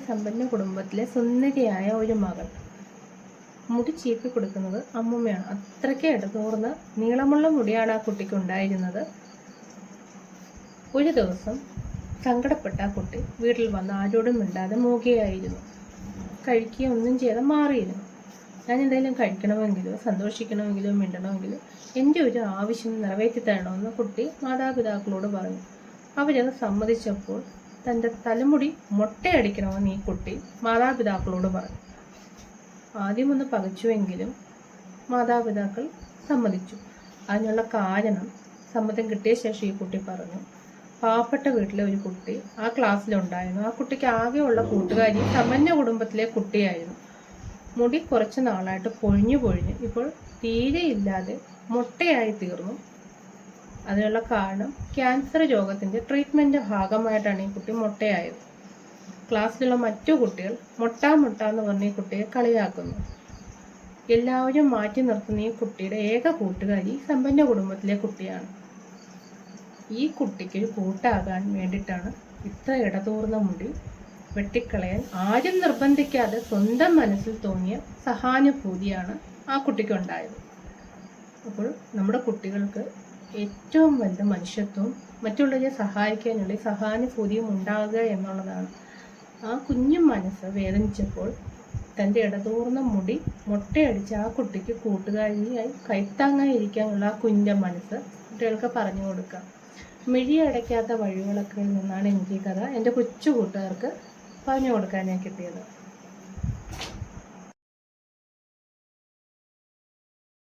സമ്പന്ന കുടുംബത്തിലെ സുന്ദരിയായ ഒരു മകൾ. മുടി ചീപ്പി കൊടുക്കുന്നത് അമ്മുമ്മയാണ്. അത്രയ്ക്ക് ഇടതൂർന്ന് നീളമുള്ള മുടിയാണ് ആ കുട്ടിക്ക് ഉണ്ടായിരുന്നത്. ഒരു ദിവസം സങ്കടപ്പെട്ട ആ കുട്ടി വീട്ടിൽ വന്ന് ആരോടും മിണ്ടാതെ മൂകയായിരുന്നു. കഴിക്കുക ഒന്നും ചെയ്ത് മാറിയിരുന്നു. ഞാൻ എന്തെങ്കിലും കഴിക്കണമെങ്കിലോ സന്തോഷിക്കണമെങ്കിലോ മിണ്ടണമെങ്കിലോ എൻ്റെ ഒരു ആവശ്യം നിറവേറ്റി തരണമെന്ന് കുട്ടി മാതാപിതാക്കളോട് പറഞ്ഞു. അവരത് സമ്മതിച്ചപ്പോൾ തൻ്റെ തലമുടി മൊട്ടയടിക്കണമെന്ന് ഈ കുട്ടി മാതാപിതാക്കളോട് പറഞ്ഞു. ആദ്യമൊന്ന് പകച്ചുവെങ്കിലും മാതാപിതാക്കൾ സമ്മതിച്ചു. അതിനുള്ള കാരണം സമ്മതം കിട്ടിയ ശേഷം ഈ കുട്ടി പറഞ്ഞു. പാവപ്പെട്ട വീട്ടിലെ ഒരു കുട്ടി ആ ക്ലാസ്സിലുണ്ടായിരുന്നു. ആ കുട്ടിക്ക് ആകെയുള്ള കൂട്ടുകാരി സമ്പന്ന കുടുംബത്തിലെ കുട്ടിയായിരുന്നു. മുടി കുറച്ച് നാളായിട്ട് പൊഴിഞ്ഞു ഇപ്പോൾ തീരെ ഇല്ലാതെ മൊട്ടയായി തീർന്നു. അതിനുള്ള കാരണം ക്യാൻസർ രോഗത്തിൻ്റെ ട്രീറ്റ്മെൻറ്റ് ഭാഗമായിട്ടാണ് ഈ കുട്ടി മൊട്ടയായത്. ക്ലാസ്സിലുള്ള മറ്റു കുട്ടികൾ മൊട്ട എന്ന് പറഞ്ഞ ഈ കുട്ടിയെ കളിയാക്കുന്നു. എല്ലാവരും മാറ്റി നിർത്തുന്ന ഈ കുട്ടിയുടെ ഏക കൂട്ടുകാരി സമ്പന്ന കുടുംബത്തിലെ കുട്ടിയാണ്. ഈ കുട്ടിക്ക് കൂട്ടാകാൻ വേണ്ടിയിട്ടാണ് ഇത്ര ഇടതൂർന്ന മുടി വെട്ടിക്കളയാൻ ആരും നിർബന്ധിക്കാതെ സ്വന്തം മനസ്സിൽ തോന്നിയ സഹാനുഭൂതിയാണ് ആ കുട്ടിക്കുണ്ടായത്. അപ്പോൾ നമ്മുടെ കുട്ടികൾക്ക് ഏറ്റവും വലുത് മനുഷ്യത്വവും മറ്റുള്ളവരെ സഹായിക്കാനുള്ള സഹാനുഭൂതിയും ഉണ്ടാകുക എന്നുള്ളതാണ്. ആ കുഞ്ഞു മനസ്സ് വേദനിച്ചപ്പോൾ തൻ്റെ ഇടതൂർന്ന മുടി മൊട്ടയടിച്ച് ആ കുട്ടിക്ക് കൂട്ടുകാരിയായി കൈത്താങ്ങായിരിക്കാനുള്ള ആ കുഞ്ഞിൻ്റെ മനസ്സ് കുട്ടികൾക്ക് പറഞ്ഞു കൊടുക്കാം. മിഴിയടയ്ക്കാത്ത വഴികളൊക്കെ നിന്നാണ് എനിക്ക് ഈ കഥ എൻ്റെ കൊച്ചു കൂട്ടുകാർക്ക് പറഞ്ഞു കൊടുക്കാനായി കിട്ടിയത്.